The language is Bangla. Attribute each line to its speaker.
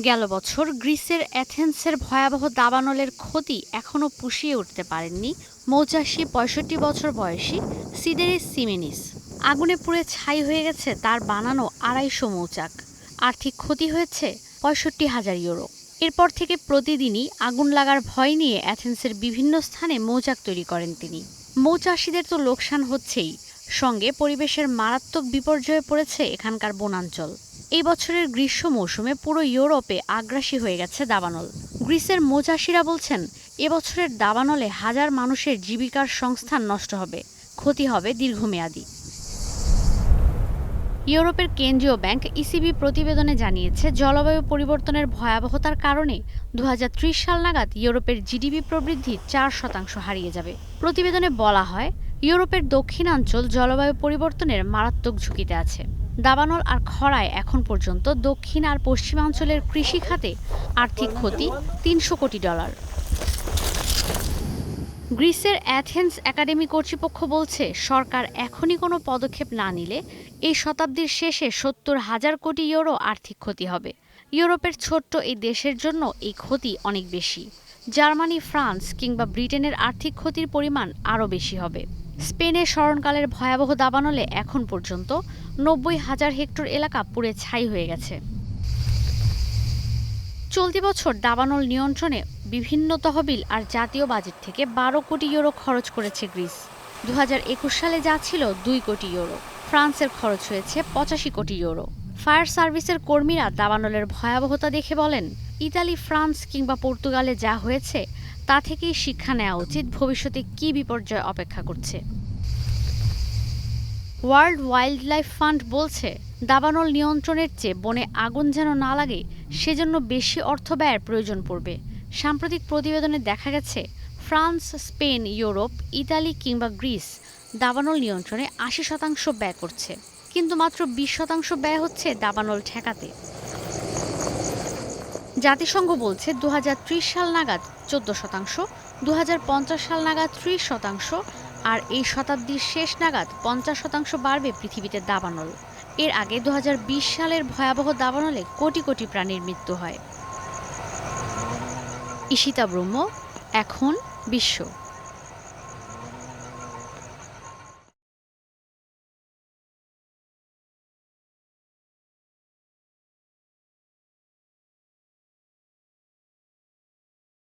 Speaker 1: গেল বছর গ্রিসের অ্যাথেন্সের ভয়াবহ দাবানলের ক্ষতি এখনও পুষিয়ে উঠতে পারেননি মৌচাষী ৬৫ বছর বয়সী সিদেরিস সিমেনিস। আগুনে পুড়ে ছাই হয়ে গেছে তার বানানো ২৫০ মৌচাক। আর্থিক ক্ষতি হয়েছে ৬৫,০০০ ইউরো। এরপর থেকে প্রতিদিনই আগুন লাগার ভয় নিয়ে অ্যাথেন্সের বিভিন্ন স্থানে মৌচাক তৈরি করেন তিনি। মৌচাষীদের তো লোকসান হচ্ছেই, সঙ্গে পরিবেশের মারাত্মক বিপর্যয়ে পড়েছে এখানকার বনাঞ্চল। এই বছরের গ্রীষ্ম মৌসুমে পুরো ইউরোপে আগ্রাসী হয়ে গেছে দাবানল। গ্রিসের মৌচাষীরা বলছেন, এবছরের দাবানলে হাজার মানুষের জীবিকার সংস্থান নষ্ট হবে, ক্ষতি হবে দীর্ঘমেয়াদী। ইউরোপের কেন্দ্রীয় ব্যাংক ইসিবি প্রতিবেদনে জানিয়েছে, জলবায়ু পরিবর্তনের ভয়াবহতার কারণে ২০৩০ সাল নাগাদ ইউরোপের জিডিপি প্রবৃদ্ধি ৪% হারিয়ে যাবে। প্রতিবেদনে বলা হয়, ইউরোপের দক্ষিণাঞ্চল জলবায়ু পরিবর্তনের মারাত্মক ঝুঁকিতে আছে। দাবানল আর খরায় এখন পর্যন্ত দক্ষিণ আর পশ্চিমাঞ্চলের কৃষি খাতে আর্থিক ক্ষতি $৩০০ কোটি। গ্রিসের অ্যাথেন্স একাডেমি কর্তৃপক্ষ বলছে, সরকার এখনই কোনো পদক্ষেপ না নিলে এই শতাব্দীর শেষে ৭০,০০০ কোটি ইউরো আর্থিক ক্ষতি হবে। ইউরোপের ছোট্ট এই দেশের জন্য এই ক্ষতি অনেক বেশি। জার্মানি, ফ্রান্স কিংবা ব্রিটেনের আর্থিক ক্ষতির পরিমাণ আরও বেশি হবে। স্পেনের স্মরণকালের ভয়াবহ দাবানলে এখন পর্যন্ত ৯০,০০০ হেক্টর এলাকা পুড়ে ছাই হয়ে গেছে। চলতি বছর দাবানল নিয়ন্ত্রণে বিভিন্ন তহবিল আর জাতীয় বাজেট থেকে ১২ কোটি ইউরো খরচ করেছে গ্রিস। ২০২১ সালে যা ছিল ২ কোটি ইউরো। ফ্রান্সের খরচ হয়েছে ৮৫ কোটি ইউরো। ফায়ার সার্ভিসের কর্মীরা দাবানলের ভয়াবহতা দেখে বলেন, ইতালি, ফ্রান্স কিংবা পর্তুগালে যা হয়েছে তা থেকেই শিক্ষা নেওয়া উচিত ভবিষ্যতে কী বিপর্যয় অপেক্ষা করছে। ওয়ার্ল্ড ওয়াইল্ডলাইফ ফান্ড বলছে, দাবানল নিয়ন্ত্রণের চেয়ে বনে আগুন যেন না লাগে সেজন্য বেশি অর্থ ব্যয়ের প্রয়োজন পড়বে। সাম্প্রতিক প্রতিবেদনে দেখা গেছে, ফ্রান্স, স্পেন, ইউরোপ, ইতালি কিংবা গ্রিস দাবানল নিয়ন্ত্রণে ৮০% ব্যয় করছে, কিন্তু মাত্র ২০% ব্যয় হচ্ছে দাবানল ঠেকাতে। জাতিসংঘ বলছে ২০৩০ সাল নাগাদ ১৪%, ২০৫০ সাল নাগাদ ৩০%, আর এই শতাব্দীর শেষ নাগাদ ৫০% বাড়বে পৃথিবীতে দাবানল। এর আগে ২০২০ সালের ভয়াবহ দাবানলে কোটি কোটি প্রাণীর মৃত্যু হয়। ঈশিতা ব্রহ্ম, এখন বিশ্ব।